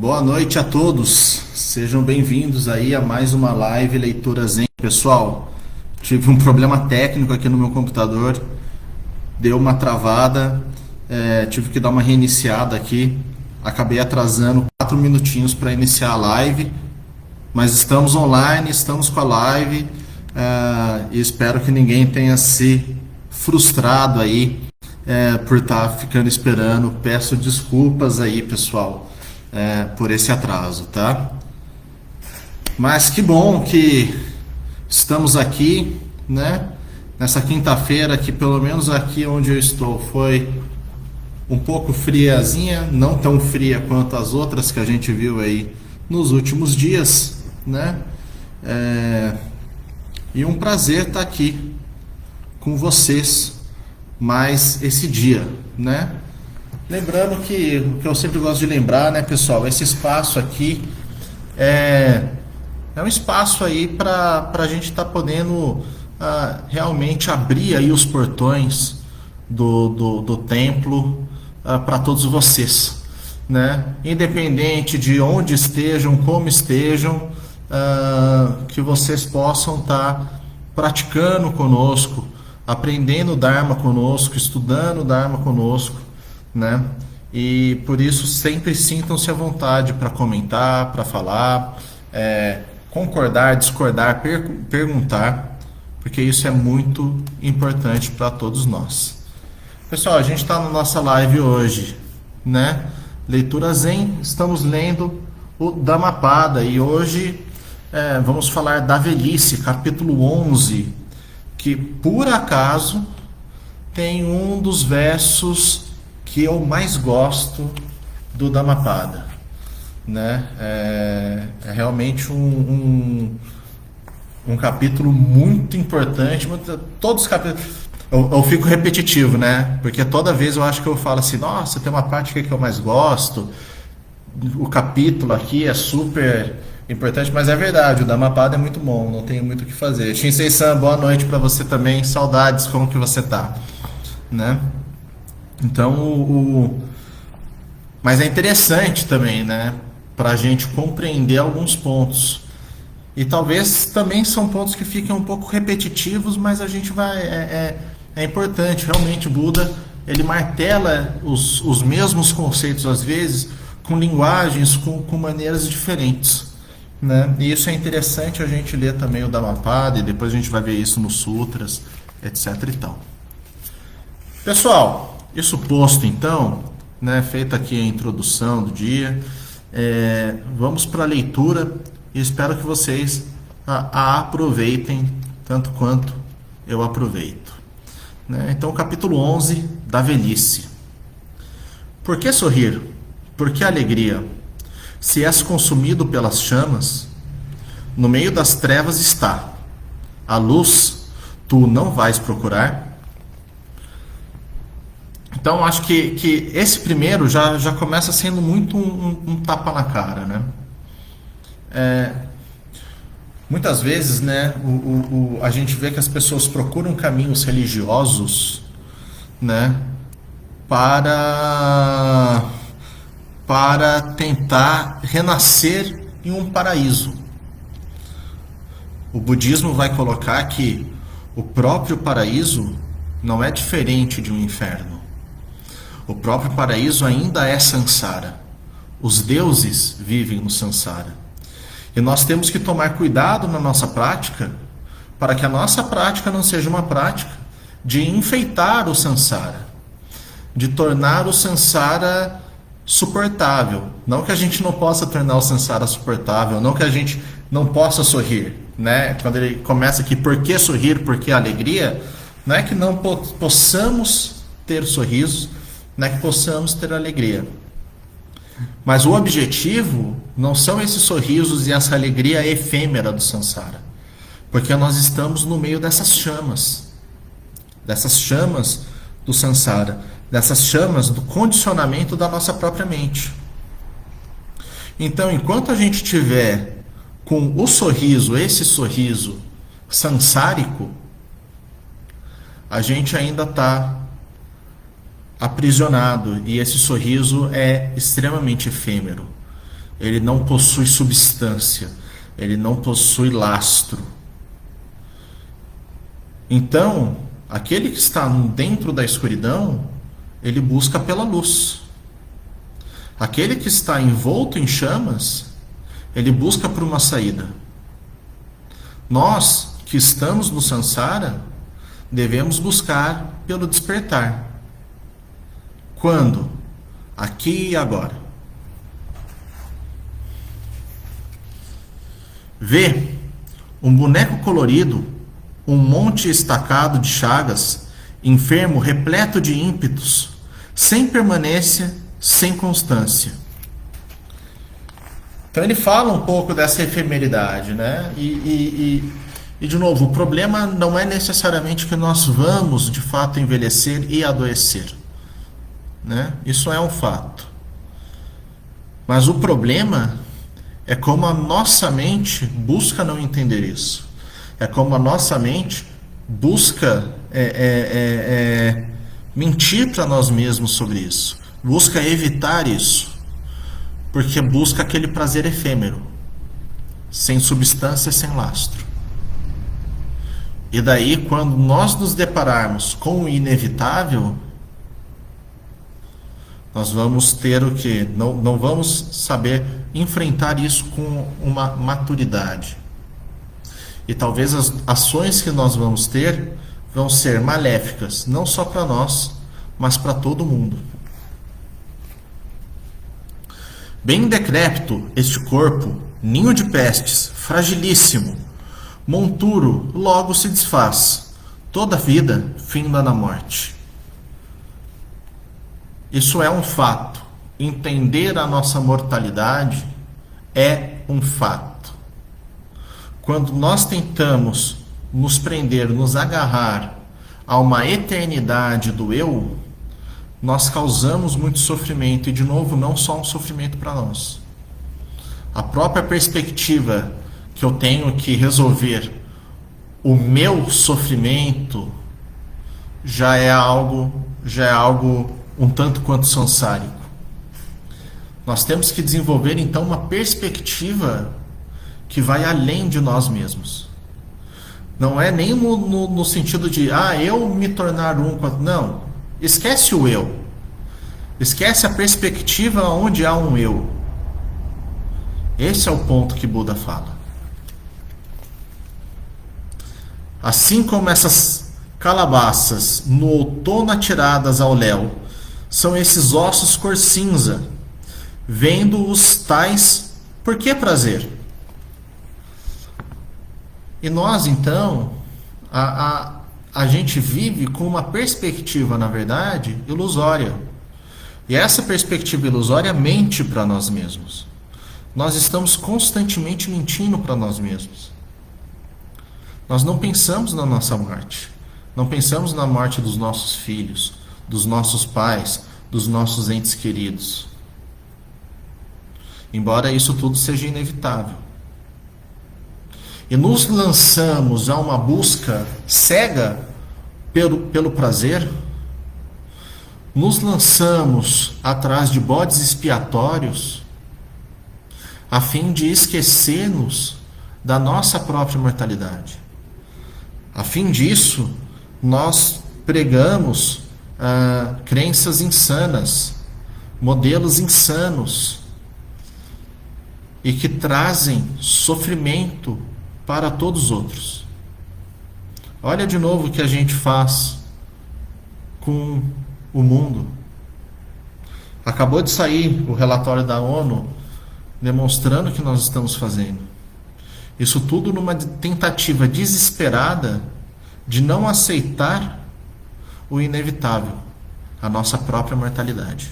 Boa noite a todos, sejam bem-vindos aí a mais uma live Leitura Zen. Pessoal, tive um problema técnico aqui no meu computador, deu uma travada, tive que dar uma reiniciada aqui, acabei atrasando 4 minutinhos para iniciar a live, mas estamos online, estamos com a live e espero que ninguém tenha se frustrado aí por estar ficando esperando. Peço desculpas aí, pessoal, por esse atraso, tá? Mas que bom que estamos aqui, né? Nessa quinta-feira, que pelo menos aqui onde eu estou foi um pouco friazinha, não tão fria quanto as outras que a gente viu aí nos últimos dias, né? E um prazer estar aqui com vocês mais esse dia, né? Lembrando que o que eu sempre gosto de lembrar, né, pessoal, esse espaço aqui é um espaço aí para a gente estar podendo realmente abrir aí os portões do templo para todos vocês, né? Independente de onde estejam, como estejam, que vocês possam estar praticando conosco, aprendendo o Dharma conosco, estudando o Dharma conosco, né? E por isso sempre sintam-se à vontade para comentar, para falar, concordar, discordar, perguntar, porque isso é muito importante para todos nós. Pessoal, a gente está na nossa live hoje, né? Leitura Zen, estamos lendo o Dhammapada e hoje vamos falar da velhice, capítulo 11, que por acaso tem um dos versos que eu mais gosto do Dhammapada, né? É realmente um capítulo muito importante. Todos os capítulos eu fico repetitivo, né? Porque toda vez eu acho que eu falo assim, nossa, tem uma parte aqui que eu mais gosto, o capítulo aqui é super importante, mas é verdade, o Dhammapada é muito bom, não tenho muito o que fazer. Shinsei-san, boa noite para você também, saudades, como que você tá, né? Então, mas é interessante também, né, para a gente compreender alguns pontos. E talvez também são pontos que fiquem um pouco repetitivos, mas a gente vai... É importante, realmente, o Buda, ele martela os mesmos conceitos às vezes, com linguagens, com maneiras diferentes, né? E isso é interessante a gente ler também o Dhammapada, e depois a gente vai ver isso nos sutras, etc e tal. Pessoal, isso posto então, né, feita aqui a introdução do dia, vamos para a leitura e espero que vocês a aproveitem tanto quanto eu aproveito, né? Então, capítulo 11 da velhice. Por que sorrir? Por que alegria? Se és consumido pelas chamas, no meio das trevas está. A luz tu não vais procurar? Então, acho que esse primeiro já começa sendo muito um tapa na cara, né? Muitas vezes, né, a gente vê que as pessoas procuram caminhos religiosos, né, para tentar renascer em um paraíso. O budismo vai colocar que o próprio paraíso não é diferente de um inferno. O próprio paraíso ainda é Sansara. Os deuses vivem no Sansara. E nós temos que tomar cuidado na nossa prática para que a nossa prática não seja uma prática de enfeitar o Sansara, de tornar o Sansara suportável. Não que a gente não possa tornar o Sansara suportável, não que a gente não possa sorrir, né? Quando ele começa aqui, por que sorrir, por que alegria? Não é que não possamos ter sorrisos, não é que possamos ter alegria. Mas o objetivo não são esses sorrisos e essa alegria efêmera do Sansara. Porque nós estamos no meio dessas chamas do Sansara, dessas chamas do condicionamento da nossa própria mente. Então, enquanto a gente tiver com o sorriso, esse sorriso sansárico, a gente ainda está aprisionado, e esse sorriso é extremamente efêmero. ele não possui substância, ele não possui lastro. Então, aquele que está dentro da escuridão, ele busca pela luz. Aquele que está envolto em chamas, ele busca por uma saída. Nós, que estamos no Sansara, devemos buscar pelo despertar. Quando? Aqui e agora. Vê um boneco colorido, um monte estacado de chagas, enfermo, repleto de ímpetos, sem permanência, sem constância. Então ele fala um pouco dessa efemeridade, né? E de novo, o problema não é necessariamente que nós vamos de fato envelhecer e adoecer, né? Isso é um fato. Mas o problema é como a nossa mente busca não entender isso. É como a nossa mente busca mentir para nós mesmos sobre isso. Busca evitar isso. Porque busca aquele prazer efêmero, sem substância, sem lastro. E daí, quando nós nos depararmos com o inevitável, nós vamos ter o quê? Não vamos saber enfrentar isso com uma maturidade. E talvez as ações que nós vamos ter vão ser maléficas, não só para nós, mas para todo mundo. Bem decrépito este corpo, ninho de pestes, fragilíssimo, monturo, logo se desfaz, toda vida finda na morte. Isso é um fato. Entender a nossa mortalidade é um fato. Quando nós tentamos nos prender, nos agarrar a uma eternidade do eu, nós causamos muito sofrimento, e de novo, não só um sofrimento para nós. A própria perspectiva que eu tenho que resolver o meu sofrimento já é algo um tanto quanto sansárico. Nós temos que desenvolver então uma perspectiva que vai além de nós mesmos. Não é nem no sentido de eu me tornar um com... Não, esquece o eu. Esquece a perspectiva onde há um eu. Esse é o ponto que Buda fala. Assim como essas calabaças no outono atiradas ao léu são esses ossos cor cinza, vendo-os tais, por que prazer? E nós então, a gente vive com uma perspectiva, na verdade, ilusória. E essa perspectiva ilusória mente para nós mesmos. Nós estamos constantemente mentindo para nós mesmos. Nós não pensamos na nossa morte. Não pensamos na morte dos nossos filhos, dos nossos pais, dos nossos entes queridos. Embora isso tudo seja inevitável. E nos lançamos a uma busca cega pelo prazer, nos lançamos atrás de bodes expiatórios, a fim de esquecer-nos da nossa própria mortalidade. A fim disso, nós pregamos crenças insanas, modelos insanos, e que trazem sofrimento para todos os outros. Olha de novo o que a gente faz com o mundo. Acabou de sair o relatório da ONU demonstrando o que nós estamos fazendo. Isso tudo numa tentativa desesperada de não aceitar o inevitável, a nossa própria mortalidade.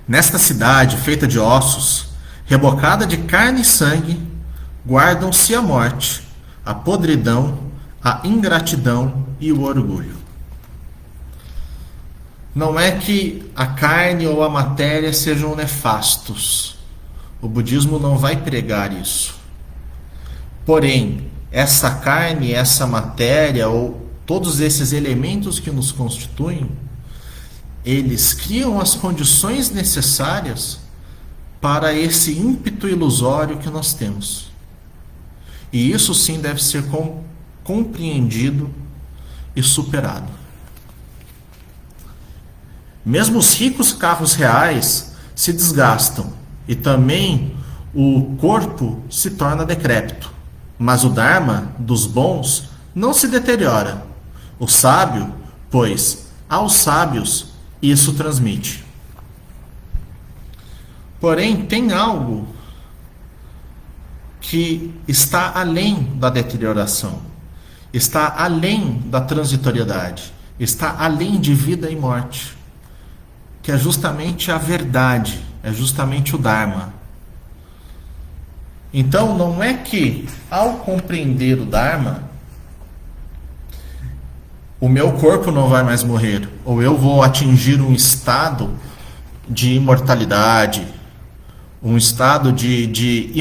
Nesta cidade feita de ossos, rebocada de carne e sangue, guardam-se a morte, a podridão, a ingratidão e o orgulho. Não é que a carne ou a matéria sejam nefastos. O budismo não vai pregar isso. Porém, essa carne, essa matéria ou todos esses elementos que nos constituem eles criam as condições necessárias para esse ímpeto ilusório que nós temos. E isso sim deve ser compreendido e superado. Mesmo os ricos carros reais se desgastam e também o corpo se torna decrépito. Mas o Dharma dos bons não se deteriora. O sábio, pois, aos sábios isso transmite. Porém, tem algo que está além da deterioração, está além da transitoriedade, está além de vida e morte, que é justamente a verdade, é justamente o Dharma. Então, não é que, ao compreender o Dharma, o meu corpo não vai mais morrer, ou eu vou atingir um estado de imortalidade, um estado de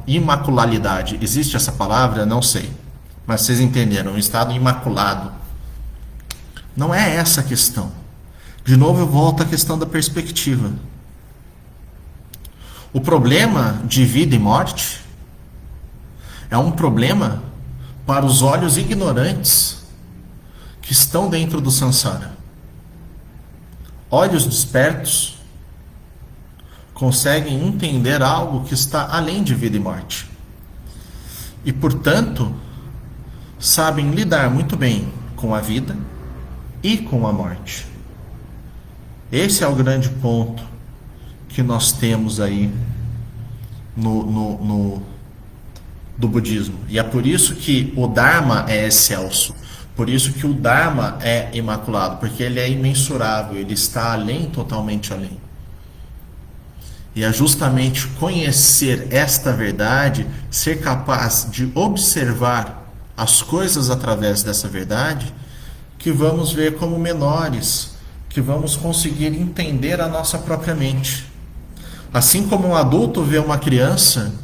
imaculalidade. Existe essa palavra? Não sei. Mas vocês entenderam, um estado imaculado. Não é essa a questão. De novo eu volto à questão da perspectiva. O problema de vida e morte é um problema para os olhos ignorantes que estão dentro do samsara. Olhos despertos conseguem entender algo que está além de vida e morte. E, portanto, sabem lidar muito bem com a vida e com a morte. Esse é o grande ponto que nós temos aí do budismo. E é por isso que o Dharma é excelso. Por isso que o Dharma é imaculado. Porque ele é imensurável. Ele está além, totalmente além. E é justamente conhecer esta verdade, ser capaz de observar as coisas através dessa verdade, que vamos ver como menores, que vamos conseguir entender a nossa própria mente. Assim como um adulto vê uma criança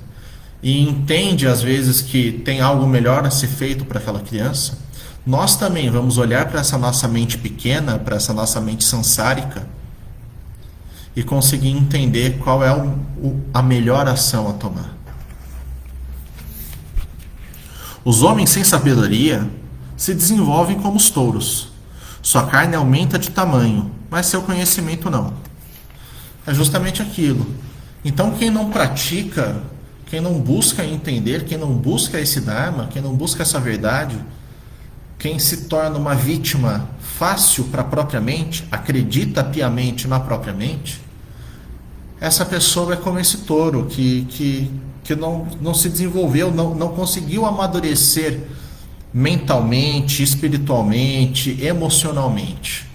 e entende às vezes que tem algo melhor a ser feito para aquela criança, nós também vamos olhar para essa nossa mente pequena, para essa nossa mente sansárica, e conseguir entender qual é a melhor ação a tomar. Os homens sem sabedoria se desenvolvem como os touros. Sua carne aumenta de tamanho, mas seu conhecimento não. É justamente aquilo. Então quem não pratica, quem não busca entender, quem não busca esse Dharma, quem não busca essa verdade, quem se torna uma vítima fácil para a própria mente, acredita piamente na própria mente, essa pessoa é como esse touro que não se desenvolveu, não conseguiu amadurecer mentalmente, espiritualmente, emocionalmente,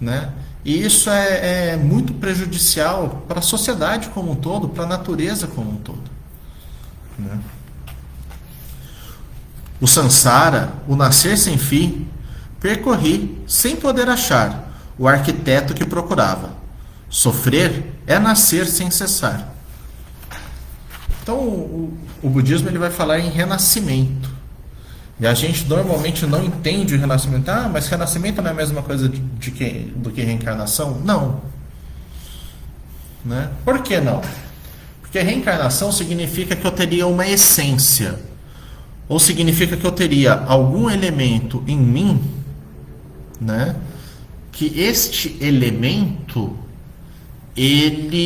né? E isso é muito prejudicial para a sociedade como um todo, para a natureza como um todo, né? O samsara, o nascer sem fim, percorri sem poder achar o arquiteto que procurava. Sofrer é nascer sem cessar. Então o budismo ele vai falar em renascimento. E a gente normalmente não entende o renascimento. Ah, mas renascimento não é a mesma coisa do que reencarnação? Não. Né? Por que não? Porque reencarnação significa que eu teria uma essência. Ou significa que eu teria algum elemento em mim, né? Que este elemento ele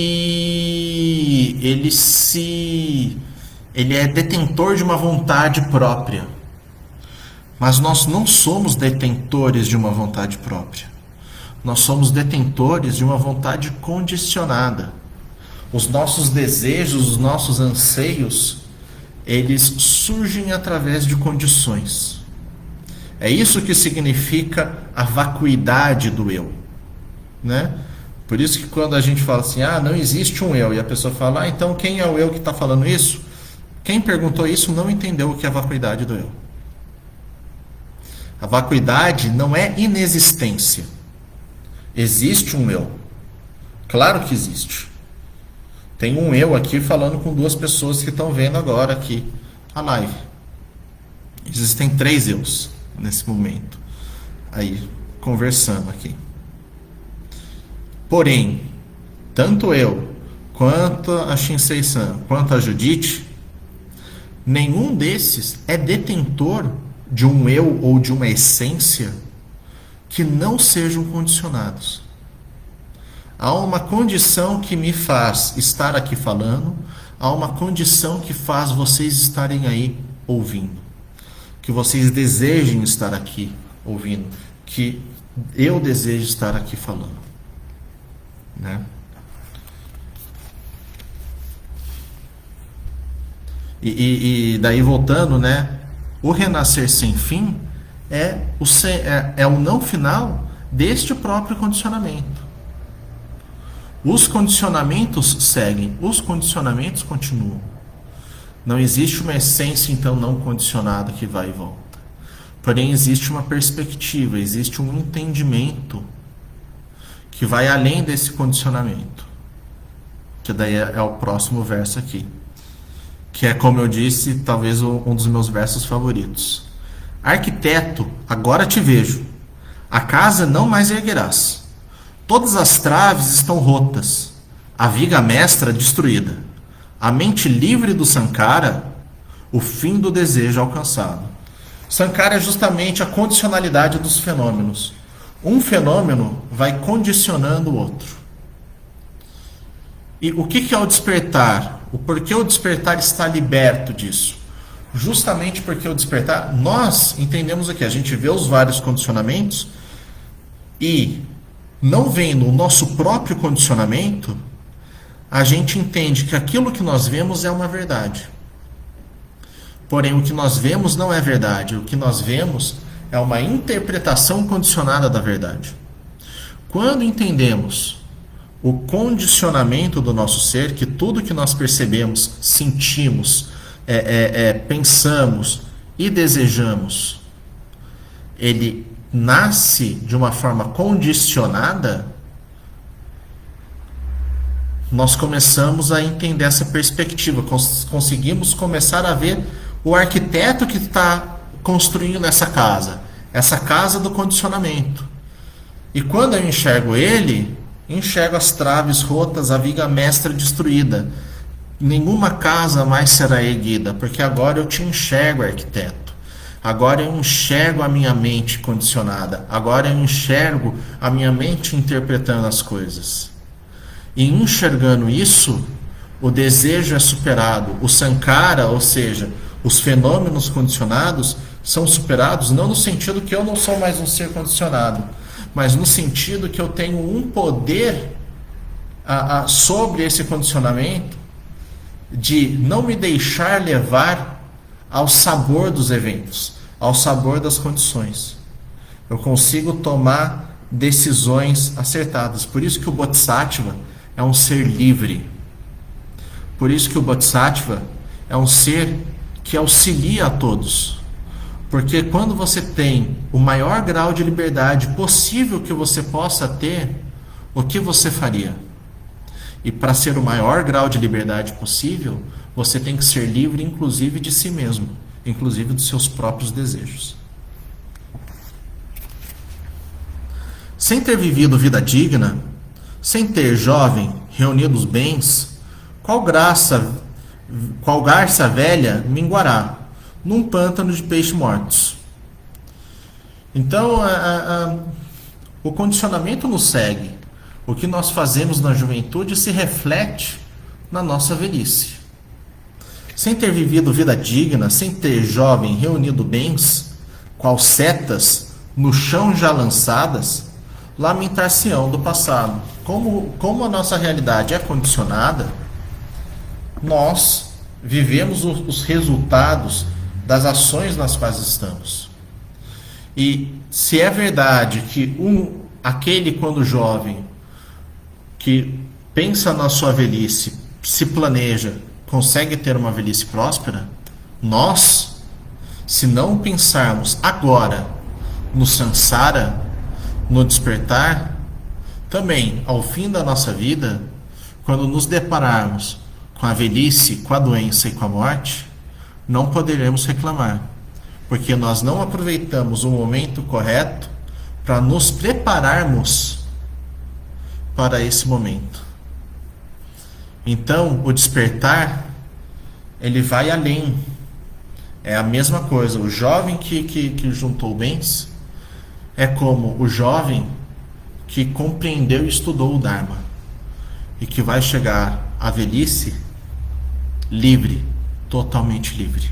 é detentor de uma vontade própria. Mas nós não somos detentores de uma vontade própria. Nós somos detentores de uma vontade condicionada. Os nossos desejos, os nossos anseios, eles surgem através de condições. É isso que significa a vacuidade do eu, né? Por isso que quando a gente fala assim, não existe um eu, e a pessoa fala, então quem é o eu que está falando isso? Quem perguntou isso não entendeu o que é a vacuidade do eu. A vacuidade não é inexistência. Existe um eu. Claro que existe. Tem um eu aqui falando com duas pessoas que estão vendo agora aqui a live. Existem 3 eus nesse momento. Aí, conversando aqui. Porém, tanto eu, quanto a Shinsei-san, quanto a Judite, nenhum desses é detentor de um eu ou de uma essência que não sejam condicionados. Há uma condição que me faz estar aqui falando, há uma condição que faz vocês estarem aí ouvindo, que vocês desejem estar aqui ouvindo, que eu desejo estar aqui falando, né? E daí voltando, né? O renascer sem fim é o não final deste próprio condicionamento. Os condicionamentos seguem, os condicionamentos continuam. Não existe uma essência, então, não condicionada que vai e volta. Porém, existe uma perspectiva, existe um entendimento que vai além desse condicionamento. Que daí é o próximo verso aqui. Que é, como eu disse, talvez um dos meus versos favoritos. Arquiteto, agora te vejo. A casa não mais erguerás. Todas as traves estão rotas, a viga mestra destruída, a mente livre do Sankara, o fim do desejo alcançado. Sankara é justamente a condicionalidade dos fenômenos. Um fenômeno vai condicionando o outro. E o que é o despertar? O porquê o despertar está liberto disso? Justamente porque o despertar, nós entendemos aqui, a gente vê os vários condicionamentos e, não vendo o nosso próprio condicionamento, a gente entende que aquilo que nós vemos é uma verdade. Porém, o que nós vemos não é verdade. O que nós vemos é uma interpretação condicionada da verdade. Quando entendemos o condicionamento do nosso ser, que tudo que nós percebemos, sentimos, pensamos e desejamos, ele nasce de uma forma condicionada, nós começamos a entender essa perspectiva, conseguimos começar a ver o arquiteto que está construindo essa casa do condicionamento. E quando eu enxergo ele, enxergo as traves rotas, a viga mestra destruída. Nenhuma casa mais será erguida, porque agora eu te enxergo, arquiteto. Agora eu enxergo a minha mente condicionada. Agora eu enxergo a minha mente interpretando as coisas. E enxergando isso, o desejo é superado. O Sankara, ou seja, os fenômenos condicionados, são superados não no sentido que eu não sou mais um ser condicionado, mas no sentido que eu tenho um poder sobre esse condicionamento de não me deixar levar ao sabor dos eventos, ao sabor das condições. Eu consigo tomar decisões acertadas. Por isso que o Bodhisattva é um ser livre. Por isso que o Bodhisattva é um ser que auxilia a todos. Porque quando você tem o maior grau de liberdade possível que você possa ter, o que você faria? E para ser o maior grau de liberdade possível, você tem que ser livre, inclusive de si mesmo, inclusive dos seus próprios desejos. Sem ter vivido vida digna, sem ter, jovem, reunido os bens, qual garça velha minguará num pântano de peixes mortos. Então, o condicionamento nos segue. O que nós fazemos na juventude se reflete na nossa velhice. Sem ter vivido vida digna, sem ter, jovem, reunido bens, qual setas no chão já lançadas, lamentar-se-ão do passado. Como a nossa realidade é condicionada, nós vivemos os resultados das ações nas quais estamos. E se é verdade que aquele, quando jovem, que pensa na sua velhice, se planeja, consegue ter uma velhice próspera, nós, se não pensarmos agora no samsara, no despertar, também ao fim da nossa vida, quando nos depararmos com a velhice, com a doença e com a morte, não poderemos reclamar, porque nós não aproveitamos o momento correto para nos prepararmos para esse momento. Então, o despertar, ele vai além. É a mesma coisa. O jovem que juntou bens é como o jovem que compreendeu e estudou o Dharma e que vai chegar à velhice livre, totalmente livre.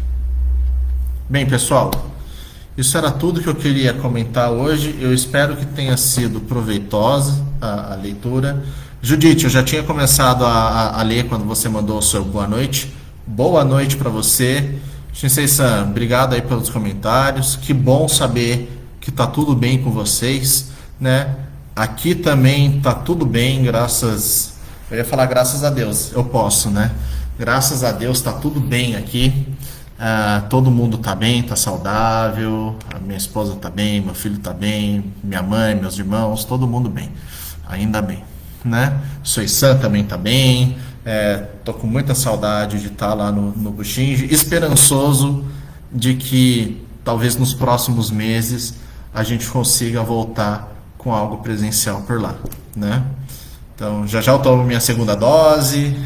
Bem, pessoal, isso era tudo que eu queria comentar hoje. Eu espero que tenha sido proveitosa a leitura. Judite, eu já tinha começado a ler quando você mandou o seu boa noite. Boa noite para você. Shinsei-san, obrigado aí pelos comentários. Que bom saber que tá tudo bem com vocês, né? Aqui também tá tudo bem, graças... Eu ia falar graças a Deus, eu posso, né? Graças a Deus tá tudo bem aqui. Todo mundo tá bem, tá saudável. A minha esposa tá bem, meu filho tá bem, minha mãe, meus irmãos, todo mundo bem. Ainda bem, né? Soisan também tá bem. Tô com muita saudade de estar lá no Bushinji, esperançoso de que talvez nos próximos meses a gente consiga voltar com algo presencial por lá, né? Então, já eu tomo minha segunda dose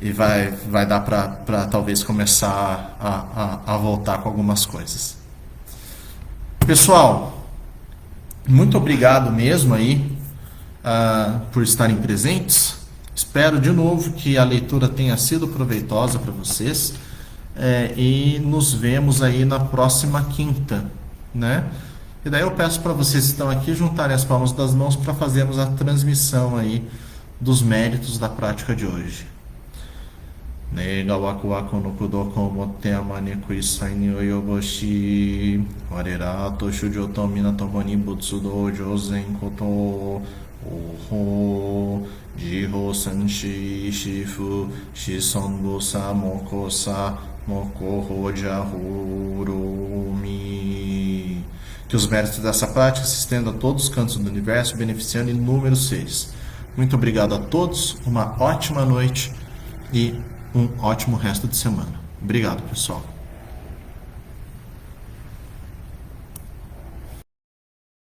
e vai dar para talvez começar a voltar com algumas coisas. Pessoal, muito obrigado mesmo aí por estarem presentes. Espero de novo que a leitura tenha sido proveitosa para vocês. E nos vemos aí na próxima quinta, né? E daí eu peço para vocês que estão aqui juntarem as palmas das mãos para fazermos a transmissão aí dos méritos da prática de hoje. Nega waku waku no kudoko motte amane kuisai ni oyoboshi warera to shujo to minato ni butsu dojo zen koto oho jiho sanshi shifu shison sa mokosa moko hoja hurumi. Que os méritos dessa prática se estendam a todos os cantos do universo, beneficiando inúmeros seres. Muito obrigado a todos, uma ótima noite e um ótimo resto de semana. Obrigado, pessoal.